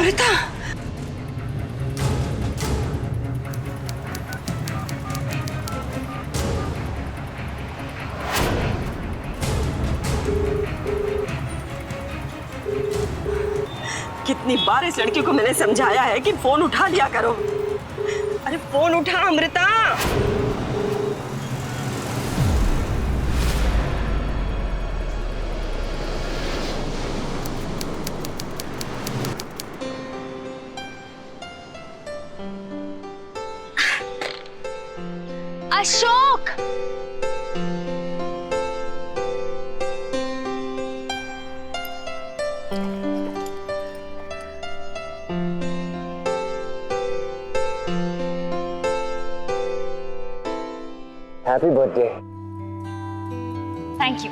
अमृता, कितनी बार इस लड़की को मैंने समझाया है कि फोन उठा लिया करो। अरे फोन उठा Amrita. Ashok, happy birthday. Thank you.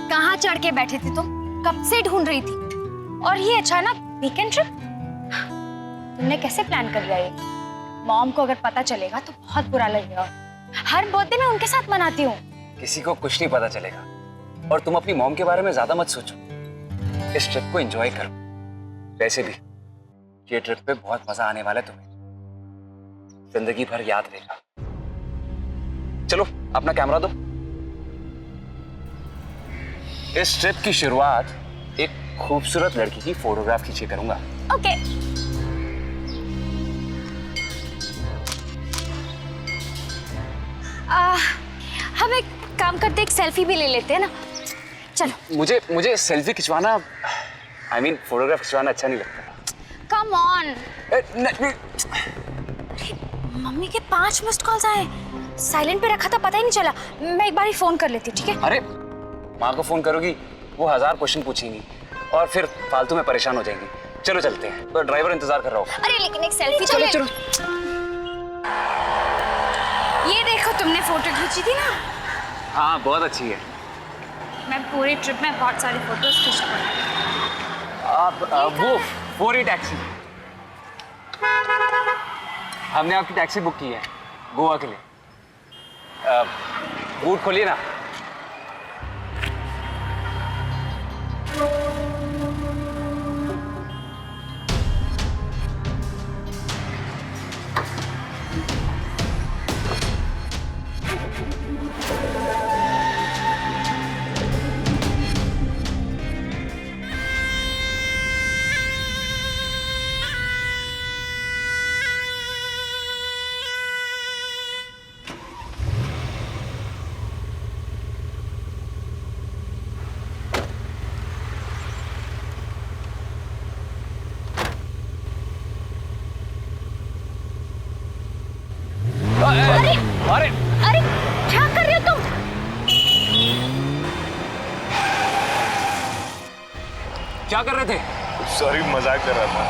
कहाँ चढ़ के बैठे थे तुम? कब से ढूंढ रही थी। और ये अचानक वीकेंड ट्रिप तुमने कैसे प्लान कर लिया? ये मॉम को अगर पता चलेगा तो बहुत बुरा लगेगा। हर बर्थडे मैं उनके साथ मनाती हूँ। किसी को कुछ नहीं पता चलेगा। और तुम अपनी मॉम के बारे में ज्यादा मत सोचो, इस ट्रिप को एंजॉय करो। वैसे भी ये ट्रिप पे बहुत मजा आने वाला है तुम्हें, जिंदगी भर याद रहेगा। चलो अपना कैमरा दो। इस ट्रिप की शुरुआत एक खूबसूरत लड़की की फोटोग्राफ खींचे करूंगा। ओके। हम एक काम करते, एक सेल्फी भी ले लेते हैं ना। चलो। मुझे सेल्फी खिंचवाना, आई मीन फोटोग्राफ खिंचवाना अच्छा नहीं लगता। Come on. मम्मी के 5 मिस्ड कॉल्स आए, साइलेंट पे रखा था, पता ही नहीं चला। मैं एक बार ही फोन कर लेती हूँ, ठीक है? अरे माँ को फोन करोगी, वो 1000 क्वेश्चन पूछेंगी और फिर फालतू में परेशान हो जाएंगी। चलो चलते हैं, तो ड्राइवर इंतजार कर रहा होगा। अरे लेकिन एक सेल्फी चलो तो चलो। ये देखो, तुमने फोटो खींची थी ना? हाँ बहुत अच्छी है। मैं पूरे ट्रिप में बहुत सारी फोटोज खींच पाई। आप वो रही टैक्सी। हमने आपकी टैक्सी बुक की है गोवा के लिए। बूट खोलिए ना। अरे अरे क्या कर रहे हो तुम? क्या कर रहे थे? सॉरी, मजाक कर रहा था।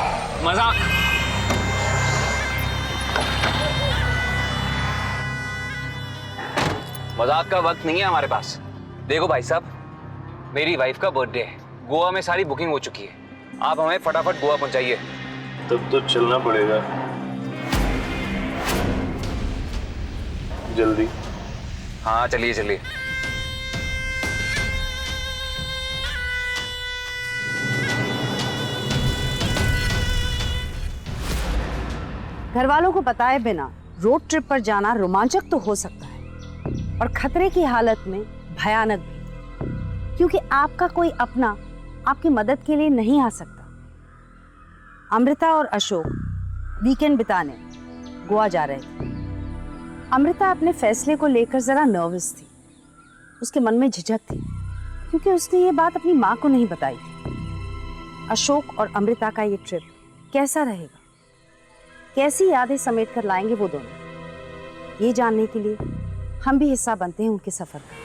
मजाक? मजाक का वक्त नहीं है हमारे पास। देखो भाई साहब, मेरी वाइफ का बर्थडे है, गोवा में सारी बुकिंग हो चुकी है। आप हमें फटाफट गोवा पहुंचाइए। तब तो चलना पड़ेगा जल्दी। हाँ चलिए चलिए। घर वालों को बताए बिना रोड ट्रिप पर जाना रोमांचक तो हो सकता है और खतरे की हालत में भयानक भी, क्योंकि आपका कोई अपना आपकी मदद के लिए नहीं आ सकता। अमृता और अशोक वीकेंड बिताने गोवा जा रहे थे। अमृता अपने फैसले को लेकर जरा नर्वस थी, उसके मन में झिझक थी क्योंकि उसने ये बात अपनी माँ को नहीं बताई थी। अशोक और अमृता का ये ट्रिप कैसा रहेगा, कैसी यादें समेट कर लाएंगे वो दोनों, ये जानने के लिए हम भी हिस्सा बनते हैं उनके सफर का।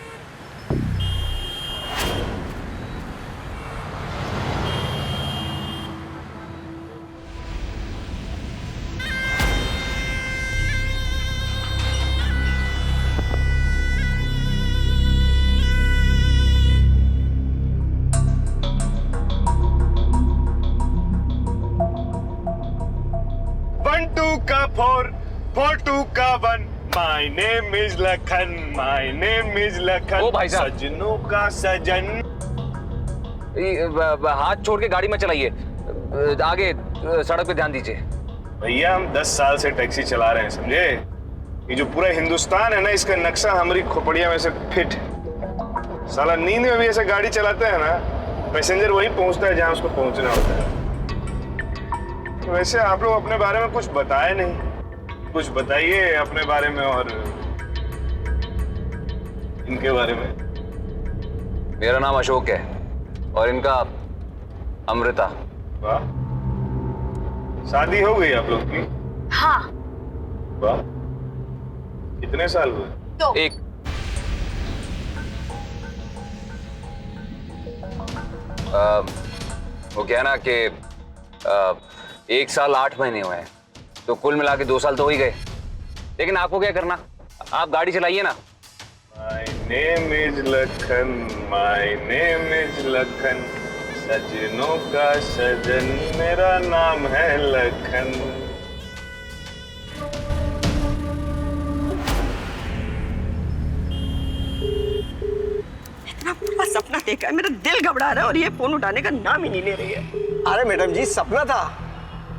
फोर टू का 1। My name is Lakhan, my name is Lakhan. ओ भाई साहब, सजनों का सजन। हाथ छोड़ के गाड़ी में चलाइए, आगे सड़क पे ध्यान दीजिए। भैया हम 10 साल से टैक्सी चला रहे हैं, समझे? ये जो पूरा हिंदुस्तान है ना, इसका नक्शा हमारी खोपड़िया में से फिट है। साला नींद में भी ऐसे गाड़ी चलाते हैं ना, पैसेंजर वही पहुंचता है जहां उसको पहुंचना होता है। वैसे आप लोग अपने बारे में कुछ बताए नहीं, कुछ बताइए अपने बारे में और इनके बारे में। मेरा नाम अशोक है और इनका अमृता। वाह, शादी हो गई आप लोग की? हाँ। वाह, कितने साल हुए? 2। एक वो क्या है ना कि 1 साल 8 महीने हुए हैं, तो कुल मिला के 2 साल तो हो ही गए। लेकिन आपको क्या करना, आप गाड़ी चलाइए ना। My name is Lakhan, my name is Lakhan, सजनों का सजन मेरा नाम है लखन। इतना बड़ा सपना देखा है, मेरा दिल घबरा रहा है और ये फोन उठाने का नाम ही नहीं ले रही है। अरे मैडम जी, सपना था,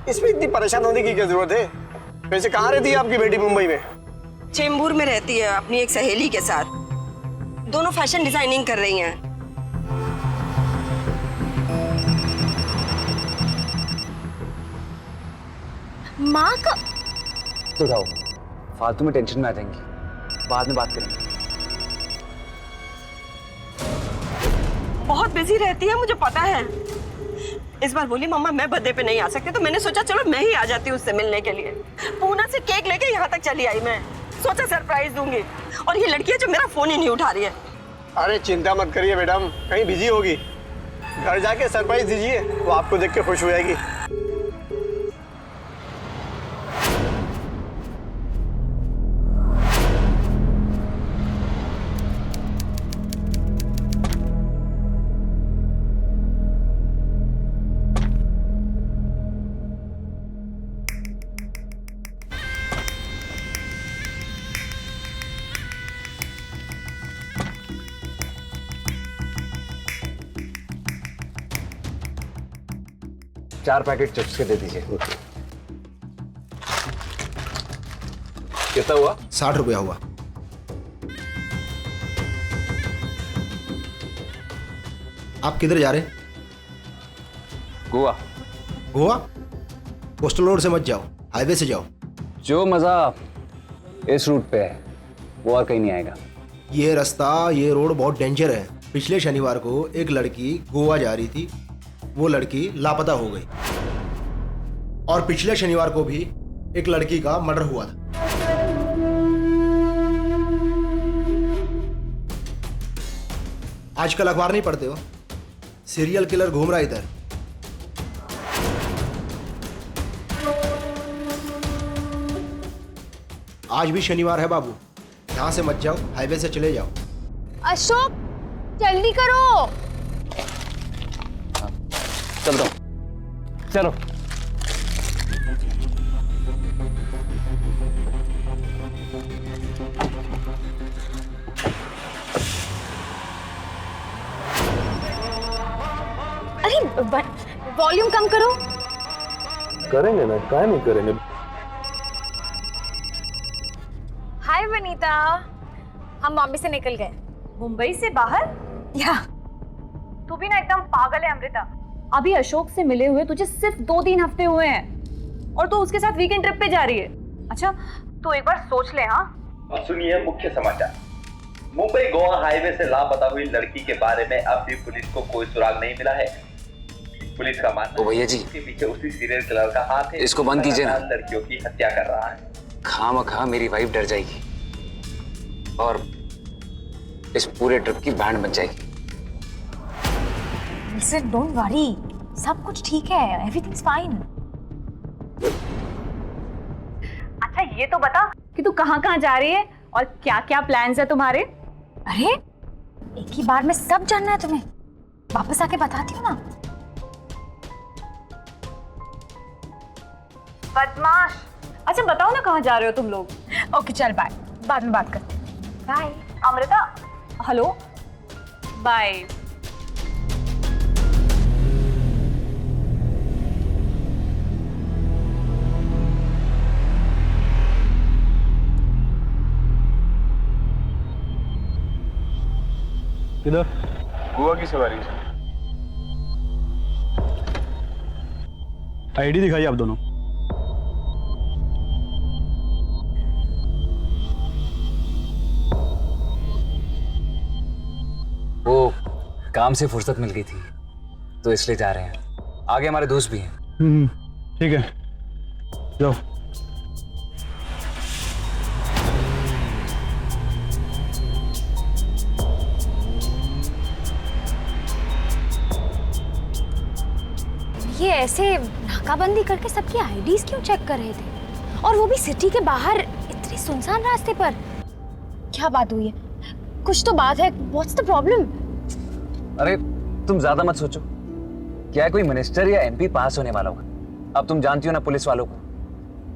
इसमें इतनी परेशान होने की क्या जरूरत है? वैसे कहाँ रहती है आपकी बेटी? मुंबई में? चेंबूर में रहती है अपनी एक सहेली के साथ। दोनों फैशन डिजाइनिंग कर रही हैं। माँ का तो उठाओ, फालतू में टेंशन में आ जाएंगी, बाद में बात करेंगे। बहुत बिजी रहती है, मुझे पता है। इस बार बोली मम्मा मैं बर्थडे पे नहीं आ सकती, तो मैंने सोचा चलो मैं ही आ जाती हूँ उससे मिलने के लिए। पूना से केक लेके यहाँ तक चली आई मैं, सोचा सरप्राइज दूंगी। और ये लड़की है जो मेरा फोन ही नहीं उठा रही है। अरे चिंता मत करिए मैडम, कहीं बिजी होगी। घर जाके सरप्राइज दीजिए, वो आपको देख के खुश हो जाएगी। चार पैकेट चिप्स के दे दीजिए। कितना हुआ? 60 रुपया हुआ। आप किधर जा रहे हैं? गोवा। गोवा? कोस्टल रोड से मत जाओ, हाईवे से जाओ। जो मजा इस रूट पे है वो और कहीं नहीं आएगा। ये रास्ता, ये रोड बहुत डेंजर है। पिछले शनिवार को एक लड़की गोवा जा रही थी, वो लड़की लापता हो गई। और पिछले शनिवार को भी एक लड़की का मर्डर हुआ था। आजकल अखबार नहीं पढ़ते हो? सीरियल किलर घूम रहा इधर। आज भी शनिवार है बाबू, यहां से मत जाओ, हाईवे से चले जाओ। अशोक जल्दी करो। चल दो, चलो। अरे वॉल्यूम कम करो। करेंगे ना, क्या नहीं करेंगे। हाय वनीता, हम बॉम्बे से निकल गए। मुंबई से बाहर? या तू भी ना एकदम पागल है अमृता। अभी अशोक से मिले हुए तुझे सिर्फ 2-3 हफ्ते हुए हैं और तू उसके साथ वीकेंड ट्रिप पे जा रही है। अच्छा तो एक बार सोच ले। हाँ, और सुनिए मुख्य समाचार। मुंबई गोवा हाईवे से लापता हुई लड़की के बारे में अब भी पुलिस को कोई सुराग नहीं मिला है। पुलिस का मानना भैया जी, इसके पीछे उसी सीरियल किलर का हाथ है। इसको बंद कीजिए ना। लड़कियों की हत्या कर रहा है। खामखा मेरी वाइफ डर जाएगी और इस पूरे ट्रिप की बैंड बन जाएगी। लिसन, डोंट वरी, सब कुछ ठीक है, एवरीथिंग्स फाइन। अच्छा ये तो बता कि तू कहाँ कहाँ जा रही है और क्या क्या प्लान्स है तुम्हारे? अरे एक ही बार में सब जानना है तुम्हें? वापस आके बताती हूँ ना। बदमाश। अच्छा बताओ ना कहाँ जा रहे हो तुम लोग? ओके चल बाय, बाद में बात करते हैं। बाय अमृता। Hello, bye. किधर? गोवा की सवारी से। आईडी दिखाइए आप दोनों। वो काम से फुर्सत मिल गई थी तो इसलिए जा रहे हैं। आगे हमारे दोस्त भी हैं। ठीक है, जाओ। ये ऐसे नाकाबंदी करके सबकी आईडीज क्यों चेक कर रहे थे, और वो भी सिटी के बाहर इतने सुनसान रास्ते पर? क्या बात हुई है? कुछ तो बात है। What's the problem? अरे तुम ज्यादा मत सोचो। क्या है, कोई मिनिस्टर या एमपी पास होने वाला होगा। अब तुम जानती हो ना पुलिस वालों को,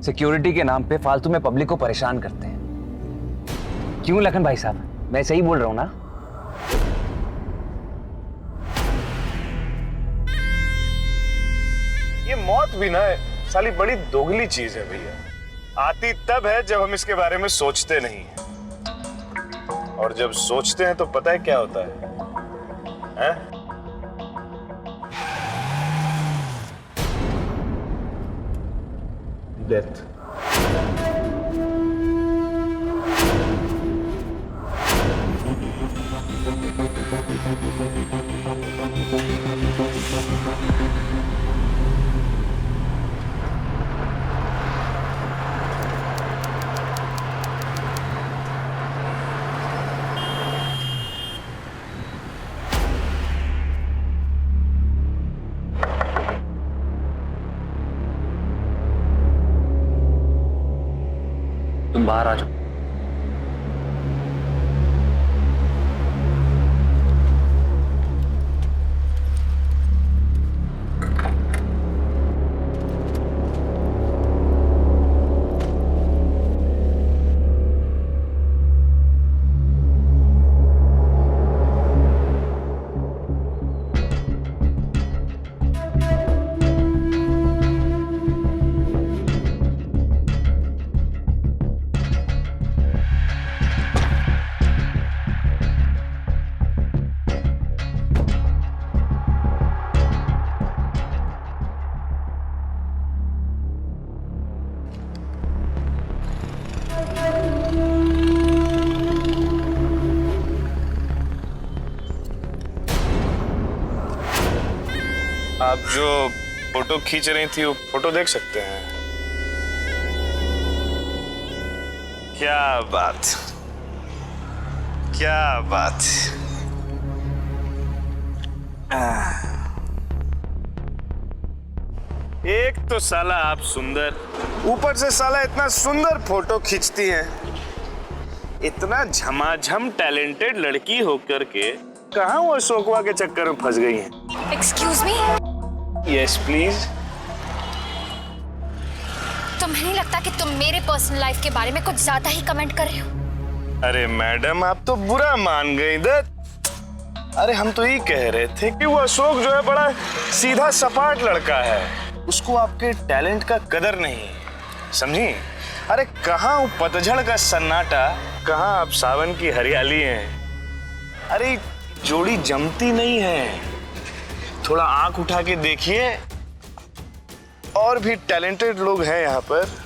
सिक्योरिटी के नाम पे फालतू में पब्लिक को परेशान करते हैं। क्यों लखन भाई साहब, मैं सही बोल रहा हूं ना? ये मौत भी ना साली बड़ी दोगली चीज है भैया। आती तब है जब हम इसके बारे में सोचते नहीं हैं, और जब सोचते हैं तो पता है क्या होता है? डेथ। तुम बाहर आ जाओ। आप जो फोटो खींच रही थी वो फोटो देख सकते हैं। क्या बात, क्या बात। एक तो साला आप सुंदर, ऊपर से साला इतना सुंदर फोटो खींचती हैं। इतना झमाझम टैलेंटेड लड़की होकर के कहाँ वो अशोकवा के चक्कर में फंस गई हैं? Excuse me? Yes please. तुम्हें नहीं लगता कि तुम मेरे पर्सनल लाइफ के बारे में कुछ ज्यादा ही कमेंट कर रहे हो? अरे मैडम, आप तो बुरा मान गई। दत्त, अरे हम तो ये कह रहे थे कि वो अशोक जो है बड़ा सीधा सपाट लड़का है, उसको आपके टैलेंट का कदर नहीं, समझी? अरे कहाँ वो पतझड़ का सन्नाटा, कहाँ आप सावन की हरियाली हैं। अरे जोड़ी जमती नहीं है। थोड़ा आंख उठा के देखिए, और भी टैलेंटेड लोग हैं यहाँ पर।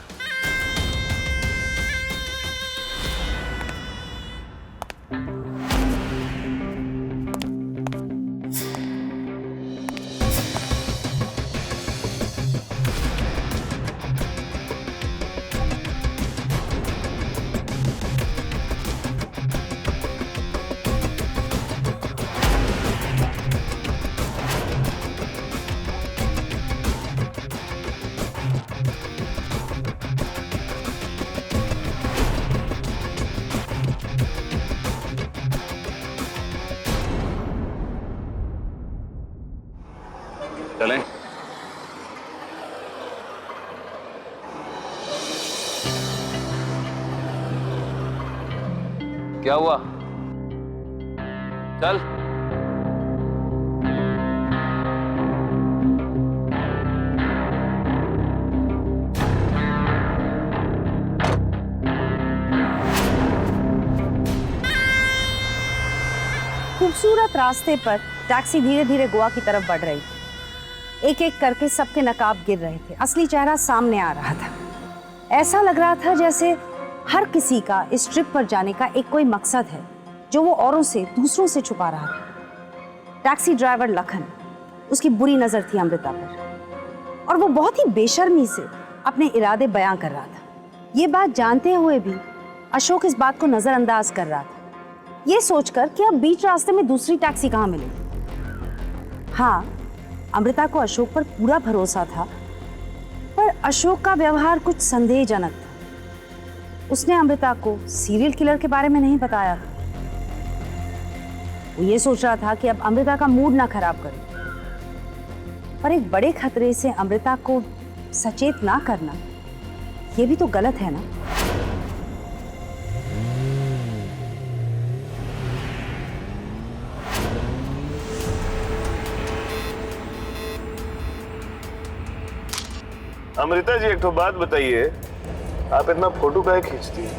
चलें? क्या हुआ? चल। खूबसूरत रास्ते पर टैक्सी धीरे धीरे गोवा की तरफ बढ़ रही थी। एक एक करके सबके नकाब गिर रहे थे, असली चेहरा सामने आ रहा था। ऐसा लग रहा था जैसे हर किसी का इस ट्रिप पर जाने का एक कोई मकसद है जो वो औरों से, दूसरों से छुपा रहा था। टैक्सी ड्राइवर लखन, उसकी बुरी नजर थी अमृता पर और वो बहुत ही बेशर्मी से अपने इरादे बयां कर रहा था। ये बात जानते हुए भी अशोक इस बात को नजरअंदाज कर रहा था, ये सोचकर कि अब बीच रास्ते में दूसरी टैक्सी कहाँ मिलेगी। हाँ, अमृता को अशोक पर पूरा भरोसा था, पर अशोक का व्यवहार कुछ संदेहजनक था। उसने अमृता को सीरियल किलर के बारे में नहीं बताया था। वो ये सोच रहा था कि अब अमृता का मूड ना खराब करे, पर एक बड़े खतरे से अमृता को सचेत ना करना, ये भी तो गलत है ना। अमृता जी, एक तो बात बताइए, आप इतना फोटो काहे खींचती हैं?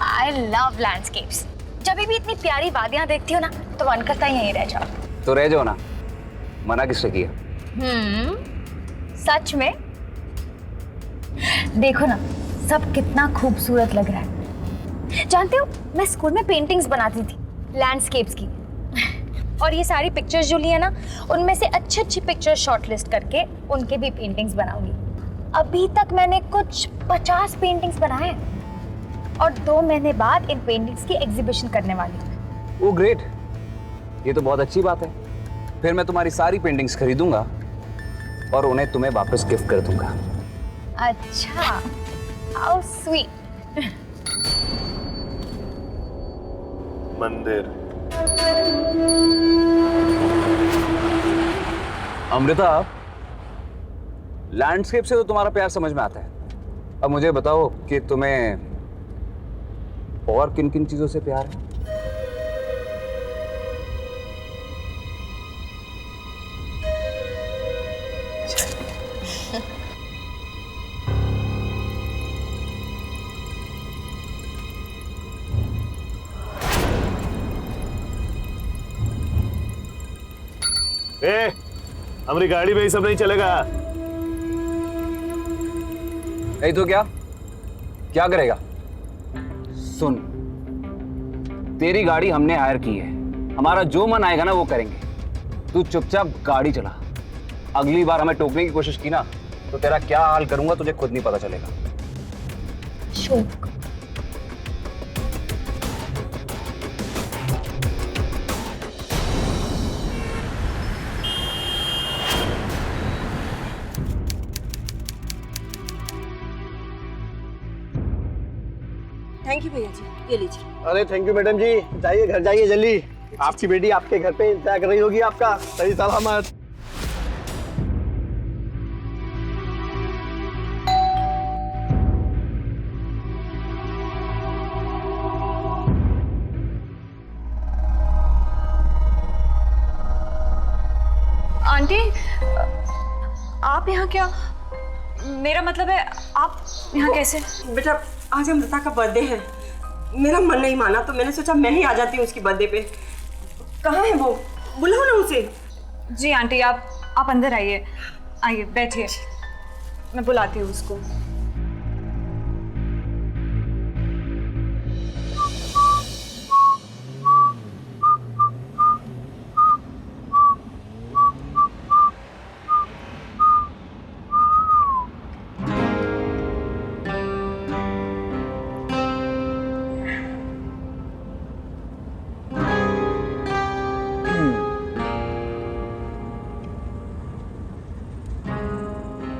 I love landscapes. जब भी इतनी प्यारी वादियां देखती हो ना तो मन करता है यहीं रह जाओ। तो रह जाओ ना, मना किसने किया? सच में देखो ना, सब कितना खूबसूरत लग रहा है। जानते हो, मैं स्कूल में पेंटिंग्स बनाती थी लैंडस्केप्स की, और ये सारी पिक्चर्स जो ली है ना, उनमें से अच्छी अच्छी पिक्चर्स शॉर्टलिस्ट करके उनके भी पेंटिंग्स बनाऊंगी। अभी तक मैंने कुछ 50 पेंटिंग्स बनाए और 2 महीने बाद इन पेंटिंग्स की एग्जीबिशन करने वाली हूँ। ओ ग्रेट, ये तो बहुत अच्छी बात है। फिर मैं तुम्हारी सारी पेंटिंग्स खरीदूंगा और उन्हें तुम्हें वापस गिफ्ट कर दूंगा। अच्छा, हाउ स्वीट। मंदिर। अमृता, लैंडस्केप से तो तुम्हारा प्यार समझ में आता है। अब मुझे बताओ कि तुम्हें और किन किन चीजों से प्यार है? हमारी गाड़ी में ये सब नहीं चलेगा। नहीं तो क्या क्या करेगा? सुन, तेरी गाड़ी हमने हायर की है, हमारा जो मन आएगा ना वो करेंगे। तू चुपचाप गाड़ी चला। अगली बार हमें टोकने की कोशिश की ना तो तेरा क्या हाल करूंगा तुझे खुद नहीं पता चलेगा। अशोक, थैंक यू भैया जी, ये लीजिए। अरे थैंक यू मैडम जी, जाइए घर जाइए जल्दी। आपकी बेटी आपके घर पे इंतजार कर रही होगी आपका। सही सलामत। आंटी, आप यहाँ क्या? मेरा मतलब है, आप यहाँ कैसे? बेटा, आज अमृता का बर्थडे है। मेरा मन नहीं माना तो मैंने सोचा मैं ही आ जाती हूँ उसकी बर्थडे पे। कहाँ है वो? बुलाओ ना उसे। जी आंटी, आप अंदर आइए, आइए बैठिए, मैं बुलाती हूँ उसको।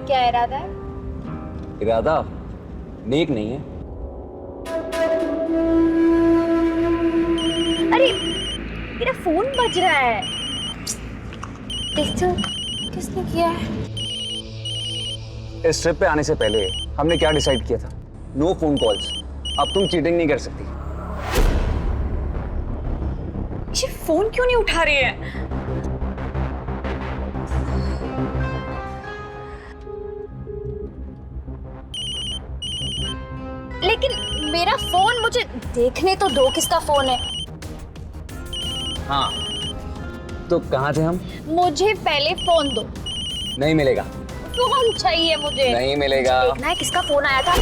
क्या इरादा है? इरादा नेक नहीं है। अरे, मेरा फोन बज रहा है। देख तो, किसने किया है? इस ट्रिप पे आने से पहले हमने क्या डिसाइड किया था? No phone calls. अब तुम चीटिंग नहीं कर सकती। ये फोन क्यों नहीं उठा रही है? लेकिन मेरा फोन मुझे देखने तो दो, किसका फोन है। हाँ, तो कहाँ थे हम? मुझे पहले फोन दो। नहीं मिलेगा। फोन चाहिए मुझे। नहीं मिलेगा। देखना है किसका फोन आया था।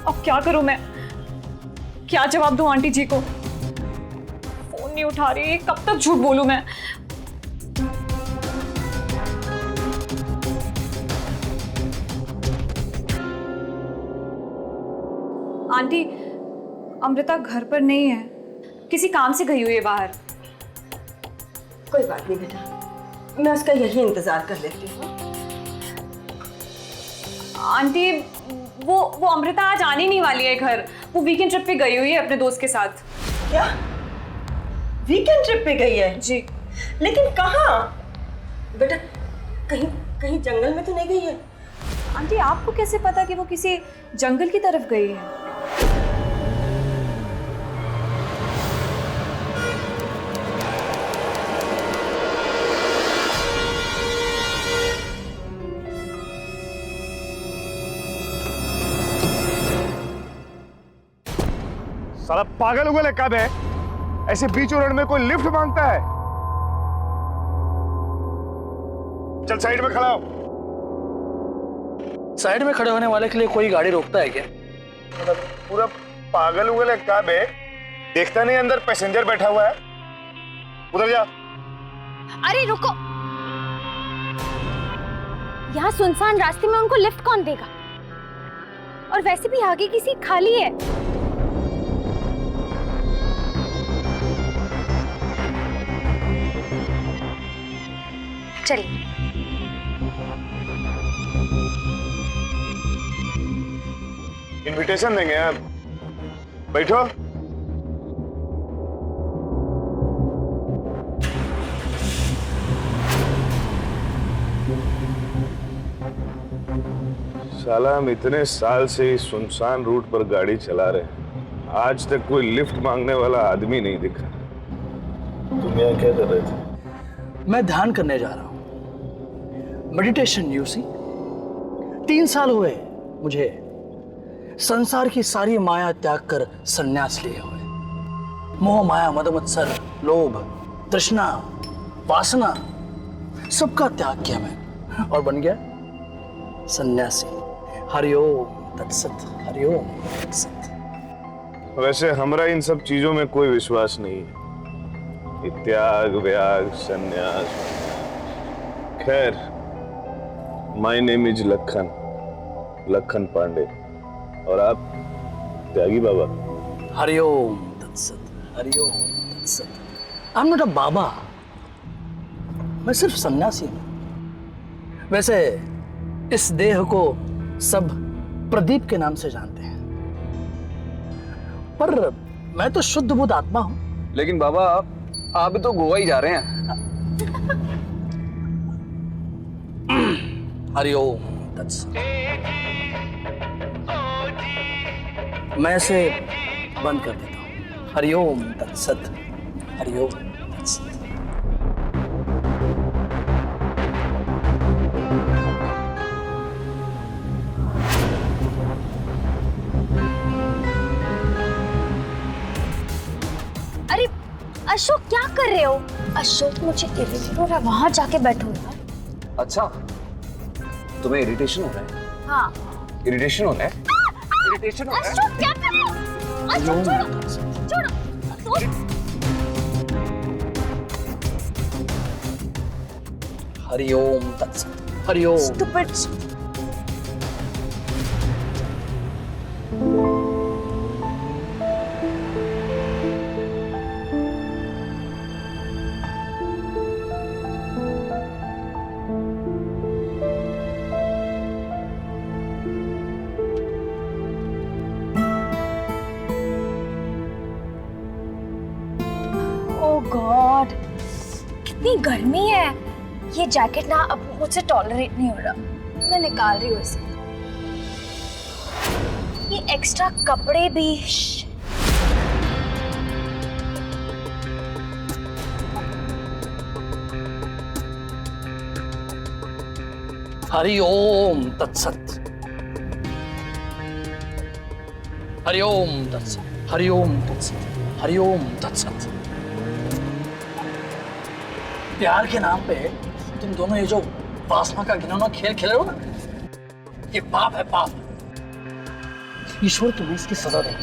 अब क्या करूं मैं? क्या जवाब दूं आंटी जी को? फोन नहीं उठा रही, कब तक झूठ बोलूं मैं? आंटी, अमृता घर पर नहीं है, किसी काम से गई हुई है बाहर। कोई बात नहीं बेटा, मैं उसका यही इंतजार कर लेती हूँ। आंटी, वो अमृता आज आने नहीं वाली है घर। वो वीकेंड ट्रिप पे गई हुई है अपने दोस्त के साथ। क्या? वीकेंड ट्रिप पे गई है? जी। लेकिन कहाँ? बेटा कहीं कहीं जंगल में तो नहीं गई है? आंटी, आपको कैसे पता कि वो किसी जंगल की तरफ गई है? साला पागल उगल है कब है? ऐसे बीच रोड में कोई लिफ्ट मांगता है? चल साइड में खड़ा हो। साइड में खड़े होने वाले के लिए कोई गाड़ी रोकता है क्या? पूरा पागल उगल है कब है? देखता नहीं अंदर पैसेंजर बैठा हुआ है? उधर जा। अरे रुको, यहाँ सुनसान रास्ते में उनको लिफ्ट कौन देगा? और वैसे भी आगे की सीट खाली है। चलिए। इनविटेशन देंगे आप। बैठो। साला हम इतने साल से इस सुनसान रूट पर गाड़ी चला रहे हैं, आज तक कोई लिफ्ट मांगने वाला आदमी नहीं दिखा। तुम यहाँ क्या कर रहे थे? मैं ध्यान करने जा रहा हूँ, मेडिटेशन। यू सी, 3 साल हुए मुझे संसार की सारी माया त्याग कर संन्यास लिए हुए। मोह माया मद मत्सर लोभ तृष्णा वासना सबका त्याग किया मैं और बन गया सन्यासी। हरिओम तत्सत, हरिओम तत्सत। वैसे हमरा इन सब चीजों में कोई विश्वास नहीं है, ये त्याग व्याग संन्यास। खैर, my name is Lakhan Pandey, और आप त्यागी बाबा। हरिओम तत्सत, हरिओम तत्सत। आई एम नॉट अ बाबा, मैं सिर्फ सन्यासी हूं। वैसे इस देह को सब प्रदीप के नाम से जानते हैं, पर मैं तो शुद्ध बुद्ध आत्मा हूं। लेकिन बाबा आप तो गोवा ही जा रहे हैं। हरिओम तत्सत। मैं इसे बंद कर देता हूं। हरिओम तत्सत, हरिओम तत्सत। अरे अशोक, क्या कर रहे हो? अशोक, मुझे इरिटेट हो रहा है, वहां जाके बैठो यार। अच्छा, तुम्हें इरिटेशन हो रहा है? हाँ। इरिटेशन हो रहा है? इरिटेशन हो रहा है? अशोक, क्या कर रहे हो? अशोक, छोड़ो, छोड़ो। हरिओम तत्सत, हरिओम। Stupid. ओह गॉड, कितनी गर्मी है। ये जैकेट ना अब मुझसे टॉलरेट नहीं हो रहा, मैं निकाल रही हूँ इसे। ये एक्स्ट्रा कपड़े भी। हरिओम तत्सत, हरिओम तत्सत, हरिओम तत्सत, हरिओम तत्सत। प्यार के नाम पे तुम दोनों ये जो वासना का घिनौना खेल खेल रहे हो ना, ये पाप है, पाप। ईश्वर तुम्हें इसकी सजा देगा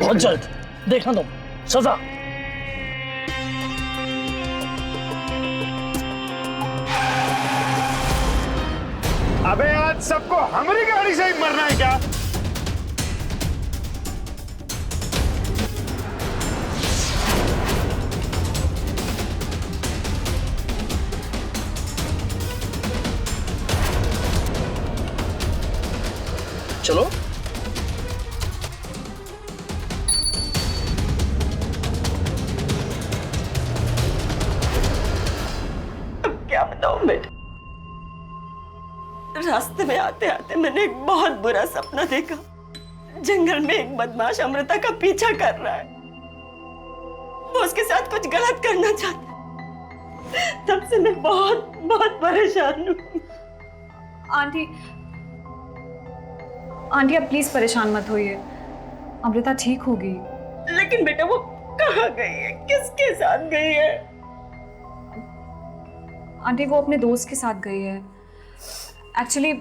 बहुत जल्द, देखना तुम सजा। अबे आज सबको हमारी गाड़ी से ही मरना है क्या? चलो अब क्या बताऊं बेटा, रास्ते में आते आते मैंने एक बहुत बुरा सपना देखा। जंगल में एक बदमाश अमृता का पीछा कर रहा है, वो उसके साथ कुछ गलत करना चाहता है। तब से मैं बहुत बहुत परेशान हूँ। आंटी आंटी आप प्लीज परेशान मत होइए, अमृता ठीक होगी। लेकिन बेटा वो कहाँ गई है, किसके साथ गई है? आंटी वो अपने दोस्त के साथ गई है, एक्चुअली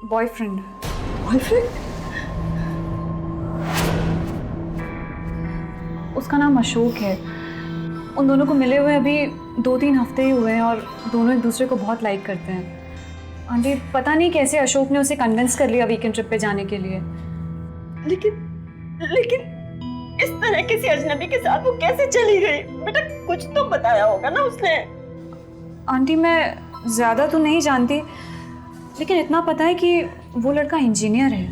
बॉयफ्रेंड। बॉयफ्रेंड? उसका नाम अशोक है। उन दोनों को मिले हुए अभी 2-3 हफ्ते ही हुए हैं और दोनों एक दूसरे को बहुत लाइक करते हैं। आंटी पता नहीं कैसे अशोक ने उसे कन्विंस कर लिया वीकेंड ट्रिप पे जाने के लिए। लेकिन इस तरह किसी अजनबी के साथ वो कैसे चली गई? बेटा कुछ तो बताया होगा ना उसने। आंटी मैं ज्यादा तो नहीं जानती, लेकिन इतना पता है कि वो लड़का इंजीनियर है।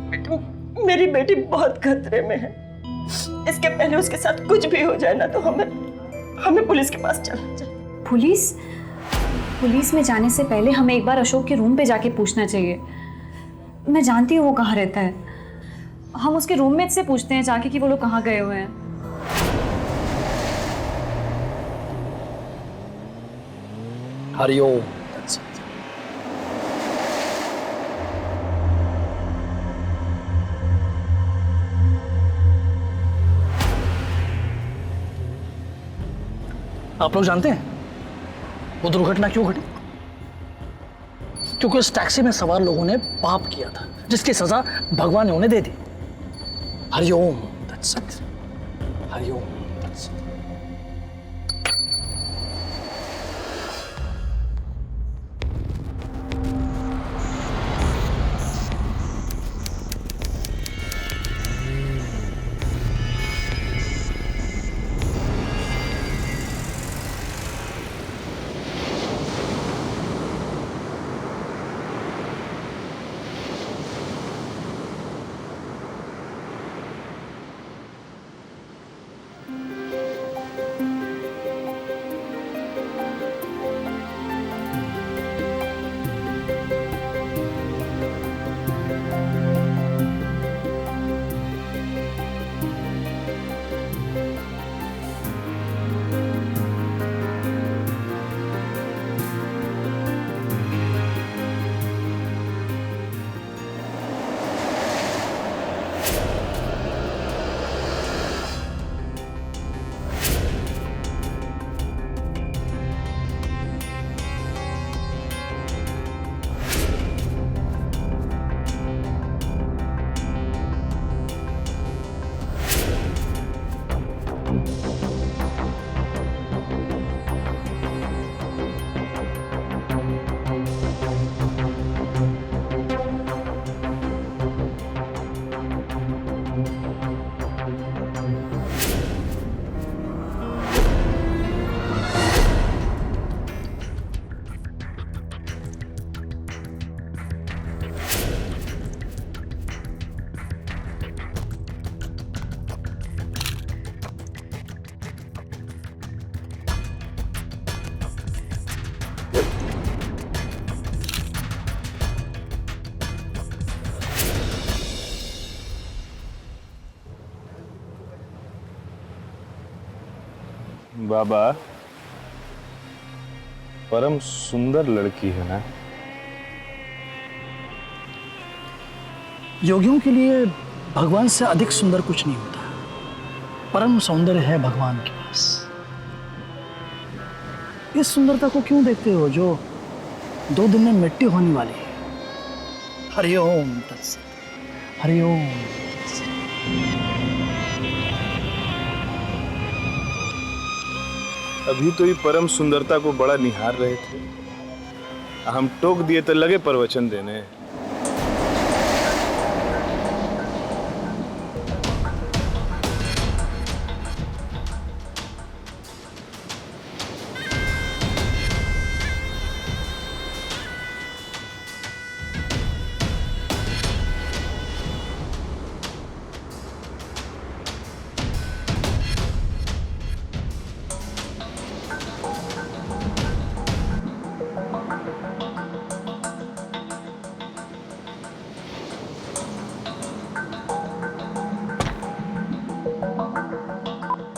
बेटा मेरी बेटी बहुत खतरे में है, इसके पहले उसके साथ कुछ भी हो जाए ना तो हमें पुलिस के पास चलना चाहिए। पुलिस में जाने से पहले हमें एक बार अशोक के रूम पे जाके पूछना चाहिए। मैं जानती हूँ वो कहाँ रहता है, हम उसके रूममेट से पूछते हैं जाके कि वो लोग कहाँ गए हुए हैं। हरिओम। आप लोग जानते हैं वो दुर्घटना क्यों घटी? क्योंकि उस टैक्सी में सवार लोगों ने पाप किया था, जिसकी सजा भगवान ने उन्हें दे दी। हरिओम तत्सत। हरिओम तत्सत। बाबा परम सुंदर लड़की है ना? योगियों के लिए भगवान से अधिक सुंदर कुछ नहीं होता। परम सौंदर्य है भगवान के पास। इस सुंदरता को क्यों देखते हो जो 2 दिन में मिट्टी होने वाली है? हरिओम तत्सत, हरिओम तत्सत। अभी तो ये परम सुंदरता को बड़ा निहार रहे थे, हम टोक दिए तो लगे प्रवचन देने।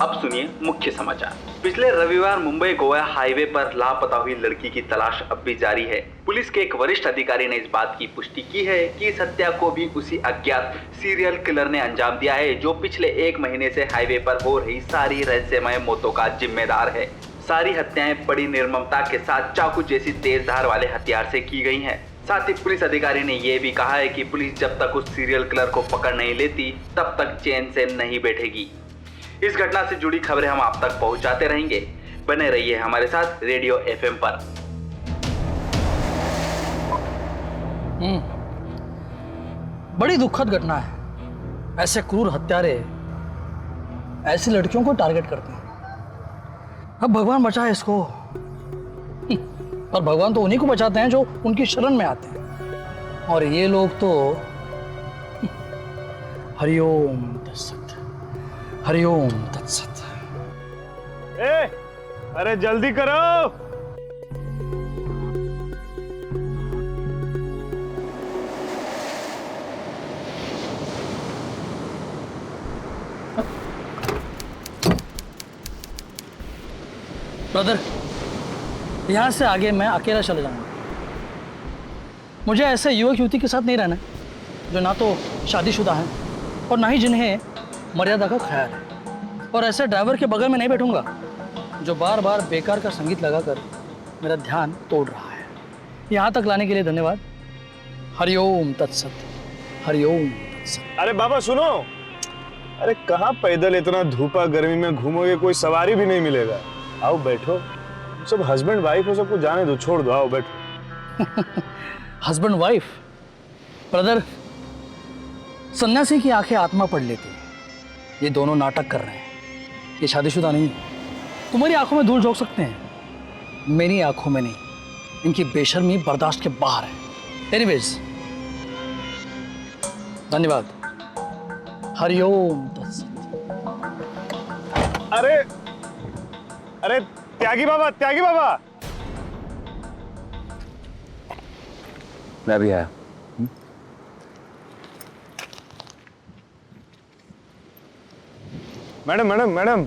अब सुनिए मुख्य समाचार। पिछले रविवार मुंबई गोवा हाईवे पर लापता हुई लड़की की तलाश अब भी जारी है। पुलिस के एक वरिष्ठ अधिकारी ने इस बात की पुष्टि की है कि इस हत्या को भी उसी अज्ञात सीरियल किलर ने अंजाम दिया है जो पिछले 1 महीने से हाईवे पर हो रही सारी रहस्यमय मौतों का जिम्मेदार है। सारी हत्याएं बड़ी निर्ममता के साथ चाकू जैसी तेज धार वाले हथियार से की गई हैं। साथ ही पुलिस अधिकारी ने यह भी कहा है कि पुलिस जब तक उस सीरियल किलर को पकड़ नहीं लेती तब तक चैन से नहीं बैठेगी। इस घटना से जुड़ी खबरें हम आप तक पहुंचाते रहेंगे। बने रहिए हमारे साथ रेडियो FM पर। बड़ी दुखद घटना है। ऐसे क्रूर हत्यारे ऐसी लड़कियों को टारगेट करते हैं। अब भगवान बचाए इसको। पर भगवान तो उन्हीं को बचाते हैं जो उनकी शरण में आते हैं, और ये लोग तो हरिओम तत्सत, हरिओम तत्सत। अरे जल्दी करो। ब्रदर, यहां से आगे मैं अकेला चले जाऊंगा। मुझे ऐसे युवक युवती के साथ नहीं रहना जो ना तो शादीशुदा हैं और ना ही जिन्हें मर्यादा का ख्याल है। और ऐसे ड्राइवर के बगल में नहीं बैठूंगा जो बार बार बेकार का संगीत लगाकर मेरा ध्यान तोड़ रहा है। यहाँ तक लाने के लिए धन्यवाद। हरिओम तत्सत, हरिओम तत्सत। अरे बाबा सुनो, अरे कहाँ पैदल इतना धूपा गर्मी में घूमोगे, कोई सवारी भी नहीं मिलेगा। आओ बैठो, सब हस्बैंड वाइफ हो, सबको जाने दो, छोड़ दो, आओ बैठो। Husband wife? ब्रदर, सन्यासी की आंखें आत्मा पढ़ लेती है। ये दोनों नाटक कर रहे हैं, ये शादीशुदा नहीं है। तुम्हारी आंखों में धूल झोंक सकते हैं, मेरी आंखों में नहीं। इनकी बेशर्मी बर्दाश्त के बाहर है। एनीवेज, धन्यवाद। हरिओम तत्सत। अरे अरे त्यागी बाबा, त्यागी बाबा। मैं भी आया। मैडम मैडम मैडम,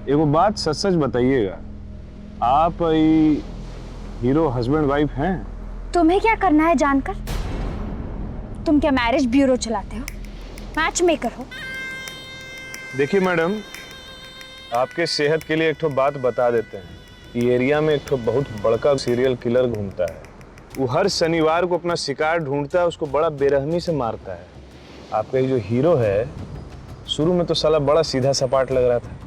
एगो बात सच सच बताइएगा, आप हीरो हस्बैंड वाइफ हैं? तुम्हें क्या करना है जानकर? तुम क्या मैरिज ब्यूरो चलाते हो? मैच मेकर हो? देखिए मैडम, आपके सेहत के लिए एक ठो बात बता देते हैं। ये एरिया में एक ठो बहुत बड़का सीरियल किलर घूमता है। वो हर शनिवार को अपना शिकार ढूंढता है, उसको बड़ा बेरहमी से मारता है। आपका ये जो हीरो है, शुरू में तो साला बड़ा सीधा सपाट लग रहा था,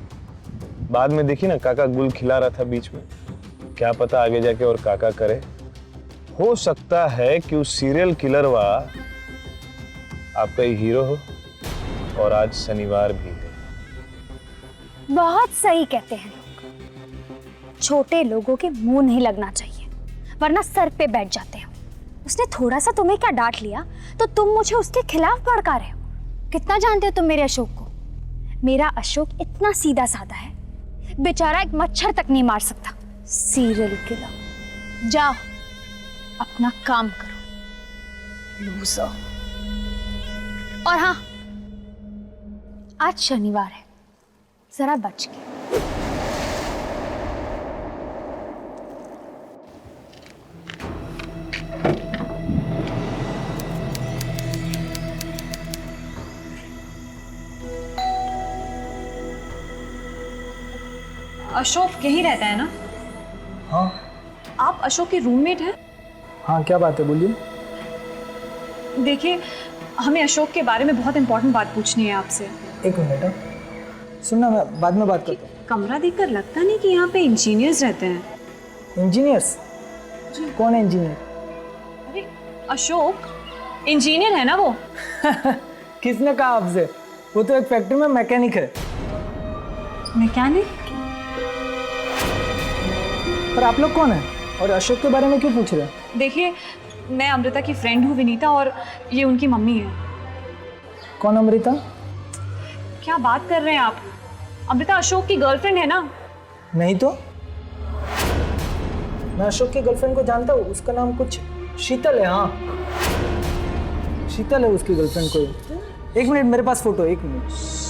बाद में देखी ना काका गुल खिला रहा था बीच में। क्या पता आगे जाके और काका करे। हो सकता है कि उस सीरियल किलर वा आपका ही हीरो हो, और आज शनिवार भी है। बहुत सही कहते हैं लोग। छोटे लोगों के मुंह नहीं लगना चाहिए, वरना सर पे बैठ जाते हैं। उसने थोड़ा सा तुम्हें क्या डांट लिया तो तुम मुझे उसके खिलाफ भड़का रहे हो। कितना जानते हो तुम मेरे अशोक को? मेरा अशोक इतना सीधा साधा है, बेचारा एक मच्छर तक नहीं मार सकता। Serial killer. जाओ अपना काम करो, लूजर। और हाँ, आज शनिवार है, जरा बच के। अशोक यहीं रहता है ना? हाँ आप अशोक के रूममेट हैं? हाँ, क्या बात है, बोलिए। देखिए, हमें अशोक के बारे में बहुत इंपॉर्टेंट बात पूछनी है आपसे। एक मिनट, सुनना, मैं बाद में बात करता हूँ। कमरा देखकर लगता नहीं कि यहाँ पे इंजीनियर्स रहते हैं। इंजीनियर्स? कौन है इंजीनियर? अरे अशोक इंजीनियर है ना वो। किसने कहा आपसे? वो तो एक फैक्ट्री में मैकेनिक है। मैकेनिक? पर आप लोग कौन हैं और अशोक के बारे में क्यों पूछ रहे हैं? देखिए, मैं अमृता की फ्रेंड हूँ विनीता, और ये उनकी मम्मी है। कौन अमृता? क्या बात कर रहे हैं आप? अमृता अशोक की गर्लफ्रेंड है ना। नहीं तो, मैं अशोक की गर्लफ्रेंड को जानता हूँ, उसका नाम कुछ शीतल है। हाँ, शीतल है उसकी गर्लफ्रेंड को। एक मिनट, मेरे पास फोटो, एक मिनट।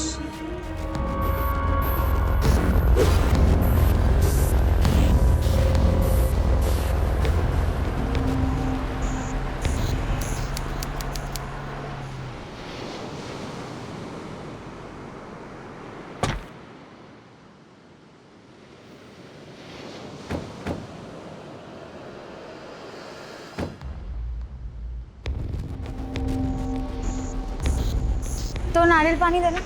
तो नारियल पानी देना।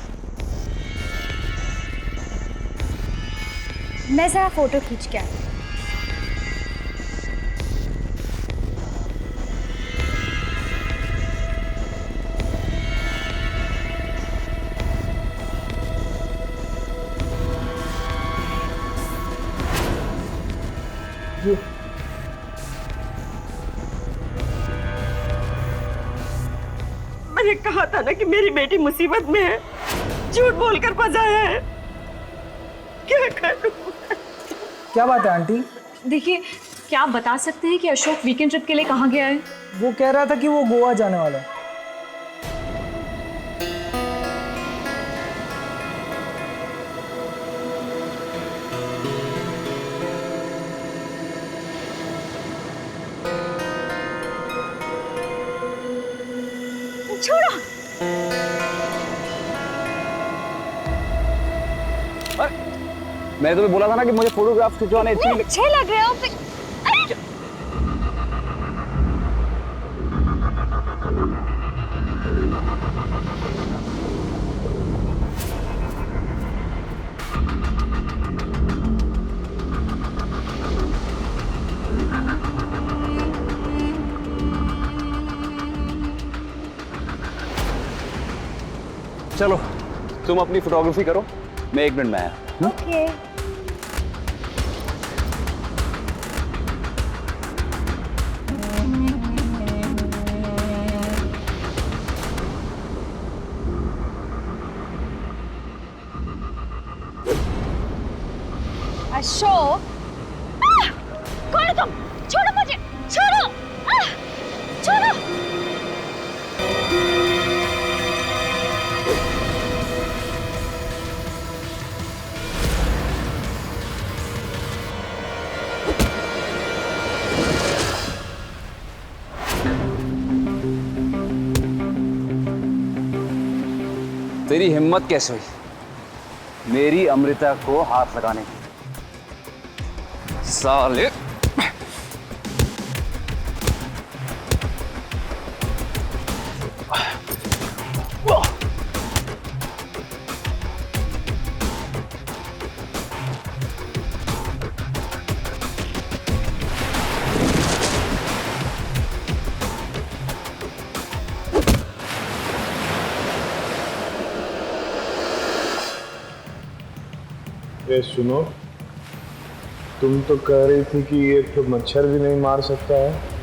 मैं जरा फोटो खींच के आती हूँ। मैंने कहा था ना कि मेरी बेटी मुसीबत में है, झूठ बोलकर फंसाया है। क्या करूं? क्या बात है आंटी? देखिए, क्या आप बता सकते हैं कि अशोक वीकेंड ट्रिप के लिए कहाँ गया है? वो कह रहा था कि वो गोवा जाने वाला है। छोड़ो। मैंने तुम्हें बोला था ना कि मुझे फोटोग्राफ खिंचवाने चाहिए। अच्छे लग रहे हो। अरे! चलो, तुम अपनी फोटोग्राफी करो, मैं 1 मिनट में आया। ओके। अशोक, कौन है तुम? छोड़ो मुझे, छोड़ो, छोड़ो। तेरी हिम्मत कैसे हुई मेरी अमृता को हाथ लगाने की? साले! ये सुनो, तुम तो कह रही थी कि ये तो मच्छर भी नहीं मार सकता है।